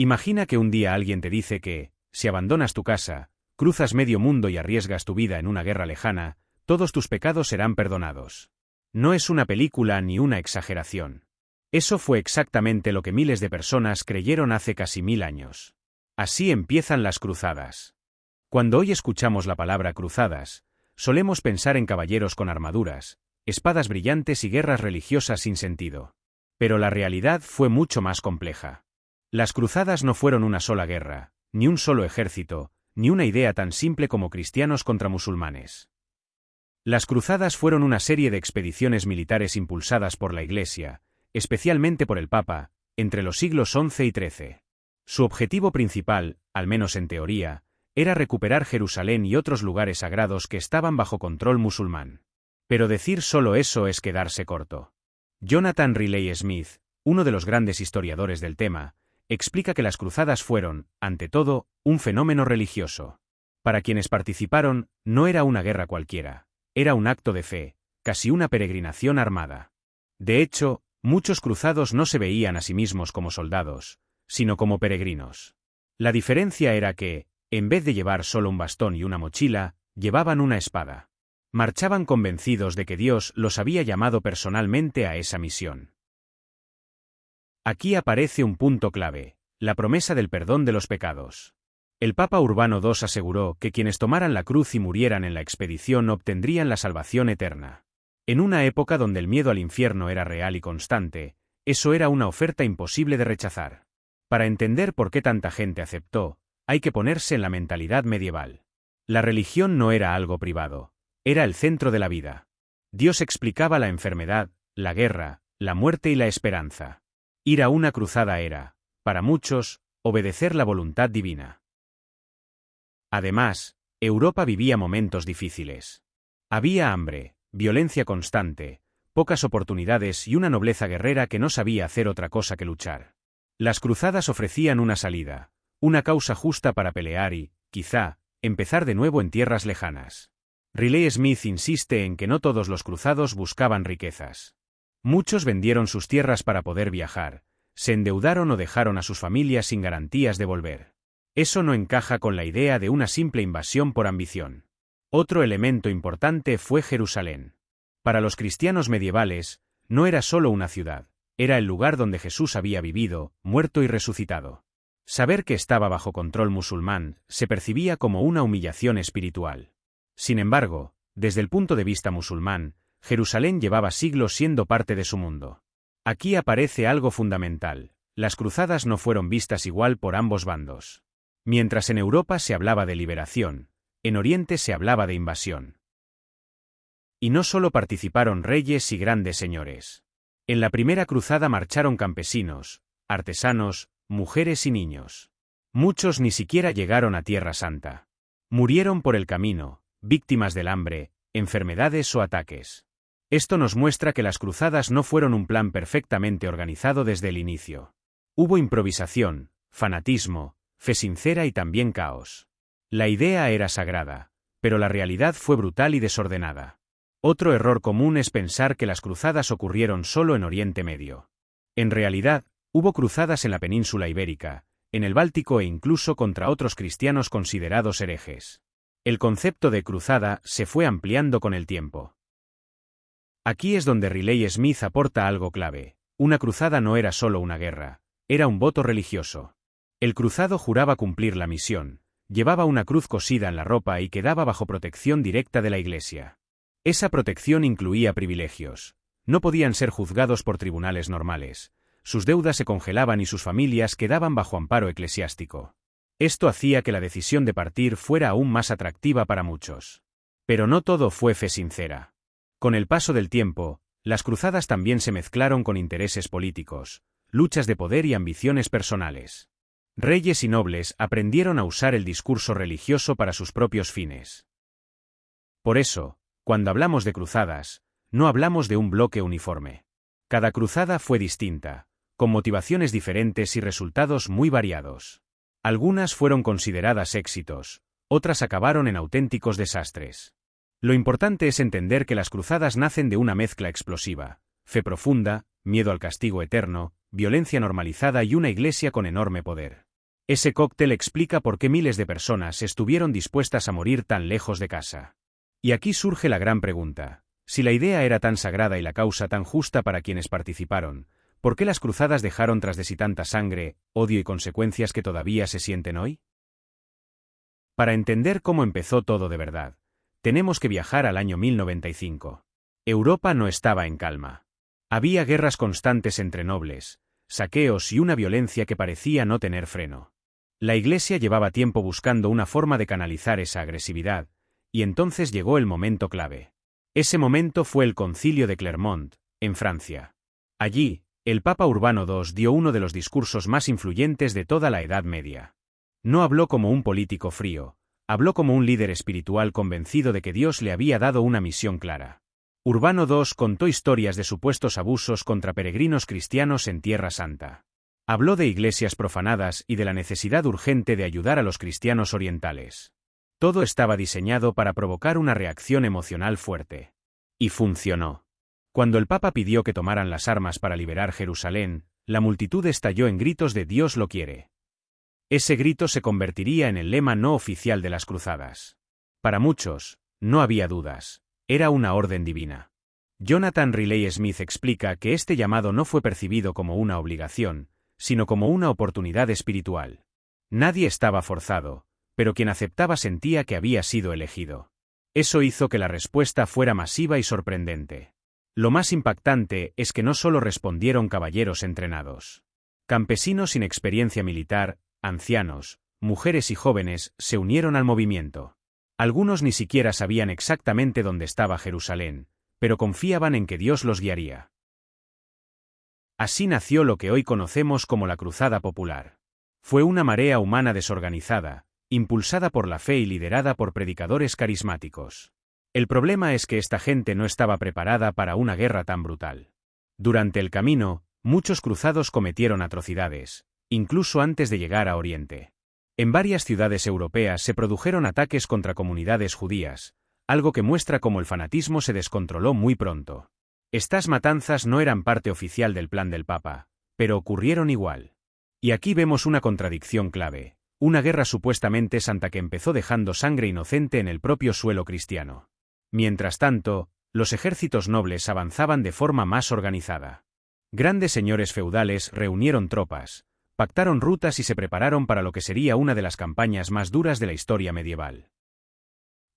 Imagina que un día alguien te dice que, si abandonas tu casa, cruzas medio mundo y arriesgas tu vida en una guerra lejana, todos tus pecados serán perdonados. No es una película ni una exageración. Eso fue exactamente lo que miles de personas creyeron hace casi 1000 años. Así empiezan las cruzadas. Cuando hoy escuchamos la palabra cruzadas, solemos pensar en caballeros con armaduras, espadas brillantes y guerras religiosas sin sentido. Pero la realidad fue mucho más compleja. Las cruzadas no fueron una sola guerra, ni un solo ejército, ni una idea tan simple como cristianos contra musulmanes. Las cruzadas fueron una serie de expediciones militares impulsadas por la Iglesia, especialmente por el Papa, entre los siglos XI y XIII. Su objetivo principal, al menos en teoría, era recuperar Jerusalén y otros lugares sagrados que estaban bajo control musulmán. Pero decir solo eso es quedarse corto. Jonathan Riley Smith, uno de los grandes historiadores del tema, explica que las cruzadas fueron, ante todo, un fenómeno religioso. Para quienes participaron, no era una guerra cualquiera, era un acto de fe, casi una peregrinación armada. De hecho, muchos cruzados no se veían a sí mismos como soldados, sino como peregrinos. La diferencia era que, en vez de llevar solo un bastón y una mochila, llevaban una espada. Marchaban convencidos de que Dios los había llamado personalmente a esa misión. Aquí aparece un punto clave, la promesa del perdón de los pecados. El Papa Urbano II aseguró que quienes tomaran la cruz y murieran en la expedición obtendrían la salvación eterna. En una época donde el miedo al infierno era real y constante, eso era una oferta imposible de rechazar. Para entender por qué tanta gente aceptó, hay que ponerse en la mentalidad medieval. La religión no era algo privado, era el centro de la vida. Dios explicaba la enfermedad, la guerra, la muerte y la esperanza. Ir a una cruzada era, para muchos, obedecer la voluntad divina. Además, Europa vivía momentos difíciles. Había hambre, violencia constante, pocas oportunidades y una nobleza guerrera que no sabía hacer otra cosa que luchar. Las cruzadas ofrecían una salida, una causa justa para pelear y, quizá, empezar de nuevo en tierras lejanas. Riley Smith insiste en que no todos los cruzados buscaban riquezas. Muchos vendieron sus tierras para poder viajar, se endeudaron o dejaron a sus familias sin garantías de volver. Eso no encaja con la idea de una simple invasión por ambición. Otro elemento importante fue Jerusalén. Para los cristianos medievales, no era solo una ciudad, era el lugar donde Jesús había vivido, muerto y resucitado. Saber que estaba bajo control musulmán se percibía como una humillación espiritual. Sin embargo, desde el punto de vista musulmán, Jerusalén llevaba siglos siendo parte de su mundo. Aquí aparece algo fundamental, las cruzadas no fueron vistas igual por ambos bandos. Mientras en Europa se hablaba de liberación, en Oriente se hablaba de invasión. Y no solo participaron reyes y grandes señores. En la primera cruzada marcharon campesinos, artesanos, mujeres y niños. Muchos ni siquiera llegaron a Tierra Santa. Murieron por el camino, víctimas del hambre, enfermedades o ataques. Esto nos muestra que las cruzadas no fueron un plan perfectamente organizado desde el inicio. Hubo improvisación, fanatismo, fe sincera y también caos. La idea era sagrada, pero la realidad fue brutal y desordenada. Otro error común es pensar que las cruzadas ocurrieron solo en Oriente Medio. En realidad, hubo cruzadas en la península ibérica, en el Báltico e incluso contra otros cristianos considerados herejes. El concepto de cruzada se fue ampliando con el tiempo. Aquí es donde Riley Smith aporta algo clave. Una cruzada no era solo una guerra, era un voto religioso. El cruzado juraba cumplir la misión, llevaba una cruz cosida en la ropa y quedaba bajo protección directa de la Iglesia. Esa protección incluía privilegios. No podían ser juzgados por tribunales normales. Sus deudas se congelaban y sus familias quedaban bajo amparo eclesiástico. Esto hacía que la decisión de partir fuera aún más atractiva para muchos. Pero no todo fue fe sincera. Con el paso del tiempo, las cruzadas también se mezclaron con intereses políticos, luchas de poder y ambiciones personales. Reyes y nobles aprendieron a usar el discurso religioso para sus propios fines. Por eso, cuando hablamos de cruzadas, no hablamos de un bloque uniforme. Cada cruzada fue distinta, con motivaciones diferentes y resultados muy variados. Algunas fueron consideradas éxitos, otras acabaron en auténticos desastres. Lo importante es entender que las cruzadas nacen de una mezcla explosiva, fe profunda, miedo al castigo eterno, violencia normalizada y una iglesia con enorme poder. Ese cóctel explica por qué miles de personas estuvieron dispuestas a morir tan lejos de casa. Y aquí surge la gran pregunta: si la idea era tan sagrada y la causa tan justa para quienes participaron, ¿por qué las cruzadas dejaron tras de sí tanta sangre, odio y consecuencias que todavía se sienten hoy? Para entender cómo empezó todo de verdad, tenemos que viajar al año 1095. Europa no estaba en calma. Había guerras constantes entre nobles, saqueos y una violencia que parecía no tener freno. La Iglesia llevaba tiempo buscando una forma de canalizar esa agresividad, y entonces llegó el momento clave. Ese momento fue el Concilio de Clermont, en Francia. Allí, el Papa Urbano II dio uno de los discursos más influyentes de toda la Edad Media. No habló como un político frío, habló como un líder espiritual convencido de que Dios le había dado una misión clara. Urbano II contó historias de supuestos abusos contra peregrinos cristianos en Tierra Santa. Habló de iglesias profanadas y de la necesidad urgente de ayudar a los cristianos orientales. Todo estaba diseñado para provocar una reacción emocional fuerte. Y funcionó. Cuando el Papa pidió que tomaran las armas para liberar Jerusalén, la multitud estalló en gritos de «Dios lo quiere». Ese grito se convertiría en el lema no oficial de las cruzadas. Para muchos, no había dudas, era una orden divina. Jonathan Riley Smith explica que este llamado no fue percibido como una obligación, sino como una oportunidad espiritual. Nadie estaba forzado, pero quien aceptaba sentía que había sido elegido. Eso hizo que la respuesta fuera masiva y sorprendente. Lo más impactante es que no solo respondieron caballeros entrenados. Campesinos sin experiencia militar, ancianos, mujeres y jóvenes se unieron al movimiento. Algunos ni siquiera sabían exactamente dónde estaba Jerusalén, pero confiaban en que Dios los guiaría. Así nació lo que hoy conocemos como la Cruzada Popular. Fue una marea humana desorganizada, impulsada por la fe y liderada por predicadores carismáticos. El problema es que esta gente no estaba preparada para una guerra tan brutal. Durante el camino, muchos cruzados cometieron atrocidades, incluso antes de llegar a Oriente. En varias ciudades europeas se produjeron ataques contra comunidades judías, algo que muestra cómo el fanatismo se descontroló muy pronto. Estas matanzas no eran parte oficial del plan del Papa, pero ocurrieron igual. Y aquí vemos una contradicción clave, una guerra supuestamente santa que empezó dejando sangre inocente en el propio suelo cristiano. Mientras tanto, los ejércitos nobles avanzaban de forma más organizada. Grandes señores feudales reunieron tropas, pactaron rutas y se prepararon para lo que sería una de las campañas más duras de la historia medieval.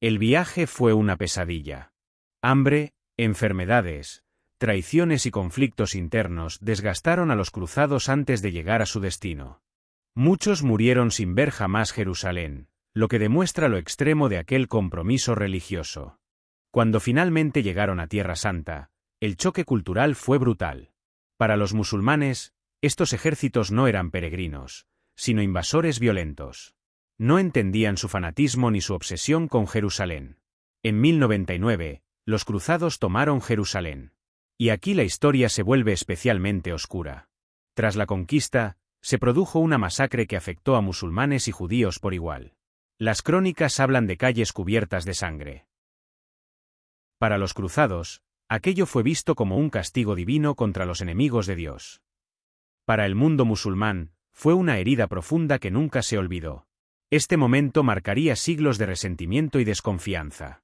El viaje fue una pesadilla. Hambre, enfermedades, traiciones y conflictos internos desgastaron a los cruzados antes de llegar a su destino. Muchos murieron sin ver jamás Jerusalén, lo que demuestra lo extremo de aquel compromiso religioso. Cuando finalmente llegaron a Tierra Santa, el choque cultural fue brutal. Para los musulmanes, estos ejércitos no eran peregrinos, sino invasores violentos. No entendían su fanatismo ni su obsesión con Jerusalén. En 1099, los cruzados tomaron Jerusalén. Y aquí la historia se vuelve especialmente oscura. Tras la conquista, se produjo una masacre que afectó a musulmanes y judíos por igual. Las crónicas hablan de calles cubiertas de sangre. Para los cruzados, aquello fue visto como un castigo divino contra los enemigos de Dios. Para el mundo musulmán, fue una herida profunda que nunca se olvidó. Este momento marcaría siglos de resentimiento y desconfianza.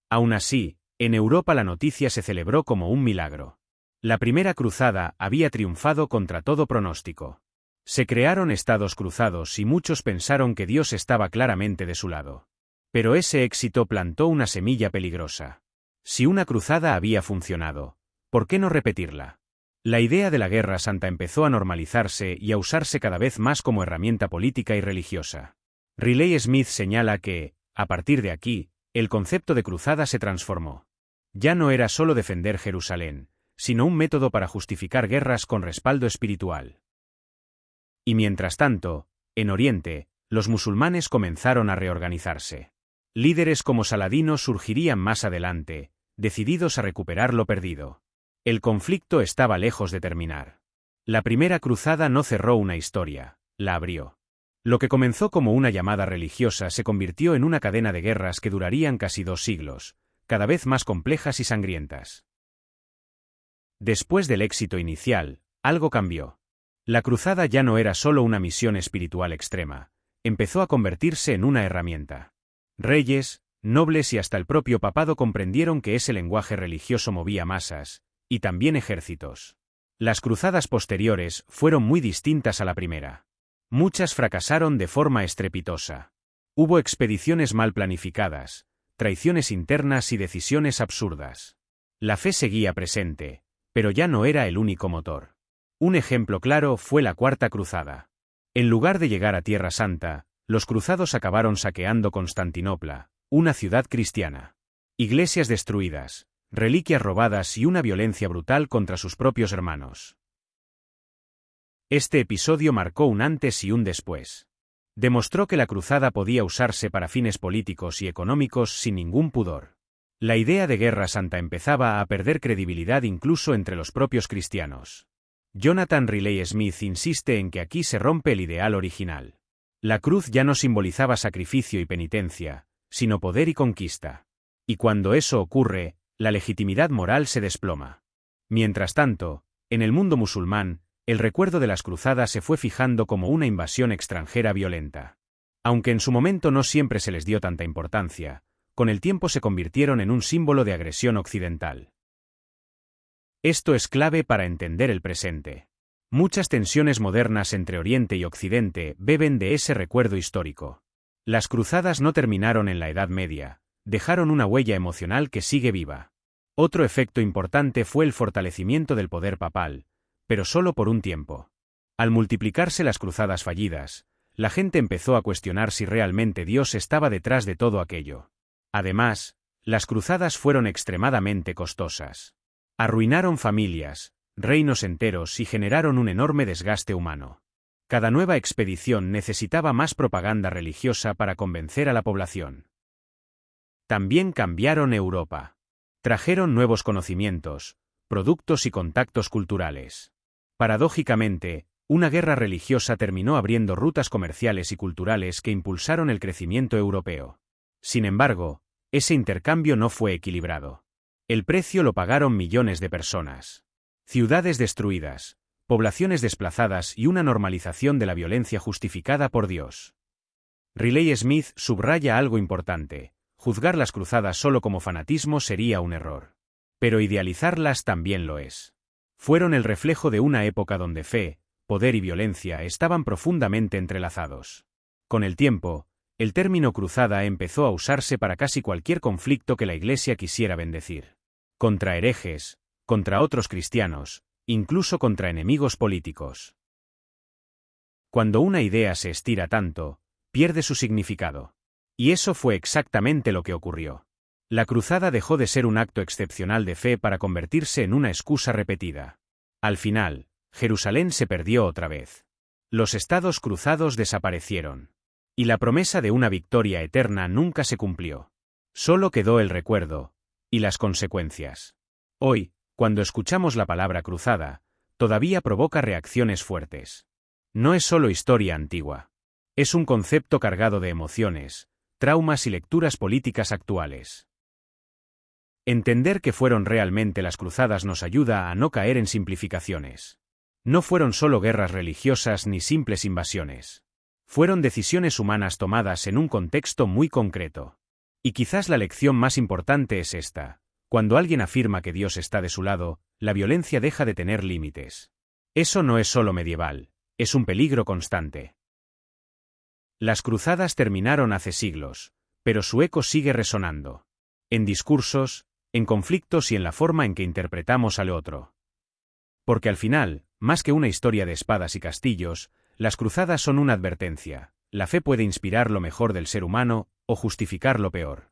Aún así, en Europa la noticia se celebró como un milagro. La primera cruzada había triunfado contra todo pronóstico. Se crearon estados cruzados y muchos pensaron que Dios estaba claramente de su lado. Pero ese éxito plantó una semilla peligrosa. Si una cruzada había funcionado, ¿por qué no repetirla? La idea de la Guerra Santa empezó a normalizarse y a usarse cada vez más como herramienta política y religiosa. Riley Smith señala que, a partir de aquí, el concepto de cruzada se transformó. Ya no era solo defender Jerusalén, sino un método para justificar guerras con respaldo espiritual. Y mientras tanto, en Oriente, los musulmanes comenzaron a reorganizarse. Líderes como Saladino surgirían más adelante, decididos a recuperar lo perdido. El conflicto estaba lejos de terminar. La primera cruzada no cerró una historia, la abrió. Lo que comenzó como una llamada religiosa se convirtió en una cadena de guerras que durarían casi 2 siglos, cada vez más complejas y sangrientas. Después del éxito inicial, algo cambió. La cruzada ya no era solo una misión espiritual extrema, empezó a convertirse en una herramienta. Reyes, nobles y hasta el propio papado comprendieron que ese lenguaje religioso movía masas, y también ejércitos. Las cruzadas posteriores fueron muy distintas a la primera. Muchas fracasaron de forma estrepitosa. Hubo expediciones mal planificadas, traiciones internas y decisiones absurdas. La fe seguía presente, pero ya no era el único motor. Un ejemplo claro fue la Cuarta Cruzada. En lugar de llegar a Tierra Santa, los cruzados acabaron saqueando Constantinopla, una ciudad cristiana. Iglesias destruidas, reliquias robadas y una violencia brutal contra sus propios hermanos. Este episodio marcó un antes y un después. Demostró que la cruzada podía usarse para fines políticos y económicos sin ningún pudor. La idea de guerra santa empezaba a perder credibilidad incluso entre los propios cristianos. Jonathan Riley Smith insiste en que aquí se rompe el ideal original. La cruz ya no simbolizaba sacrificio y penitencia, sino poder y conquista. Y cuando eso ocurre, la legitimidad moral se desploma. Mientras tanto, en el mundo musulmán, el recuerdo de las cruzadas se fue fijando como una invasión extranjera violenta. Aunque en su momento no siempre se les dio tanta importancia, con el tiempo se convirtieron en un símbolo de agresión occidental. Esto es clave para entender el presente. Muchas tensiones modernas entre Oriente y Occidente beben de ese recuerdo histórico. Las cruzadas no terminaron en la Edad Media, dejaron una huella emocional que sigue viva. Otro efecto importante fue el fortalecimiento del poder papal, pero solo por un tiempo. Al multiplicarse las cruzadas fallidas, la gente empezó a cuestionar si realmente Dios estaba detrás de todo aquello. Además, las cruzadas fueron extremadamente costosas. Arruinaron familias, reinos enteros y generaron un enorme desgaste humano. Cada nueva expedición necesitaba más propaganda religiosa para convencer a la población. También cambiaron Europa. Trajeron nuevos conocimientos, productos y contactos culturales. Paradójicamente, una guerra religiosa terminó abriendo rutas comerciales y culturales que impulsaron el crecimiento europeo. Sin embargo, ese intercambio no fue equilibrado. El precio lo pagaron millones de personas. Ciudades destruidas, poblaciones desplazadas y una normalización de la violencia justificada por Dios. Riley Smith subraya algo importante: juzgar las cruzadas solo como fanatismo sería un error. Pero idealizarlas también lo es. Fueron el reflejo de una época donde fe, poder y violencia estaban profundamente entrelazados. Con el tiempo, el término cruzada empezó a usarse para casi cualquier conflicto que la Iglesia quisiera bendecir. Contra herejes, contra otros cristianos, incluso contra enemigos políticos. Cuando una idea se estira tanto, pierde su significado. Y eso fue exactamente lo que ocurrió. La cruzada dejó de ser un acto excepcional de fe para convertirse en una excusa repetida. Al final, Jerusalén se perdió otra vez. Los estados cruzados desaparecieron. Y la promesa de una victoria eterna nunca se cumplió. Solo quedó el recuerdo, y las consecuencias. Hoy, cuando escuchamos la palabra cruzada, todavía provoca reacciones fuertes. No es solo historia antigua. Es un concepto cargado de emociones, traumas y lecturas políticas actuales. Entender qué fueron realmente las cruzadas nos ayuda a no caer en simplificaciones. No fueron solo guerras religiosas ni simples invasiones. Fueron decisiones humanas tomadas en un contexto muy concreto. Y quizás la lección más importante es esta: cuando alguien afirma que Dios está de su lado, la violencia deja de tener límites. Eso no es solo medieval, es un peligro constante. Las cruzadas terminaron hace siglos, pero su eco sigue resonando. En discursos, en conflictos y en la forma en que interpretamos al otro. Porque al final, más que una historia de espadas y castillos, las cruzadas son una advertencia: la fe puede inspirar lo mejor del ser humano, o justificar lo peor.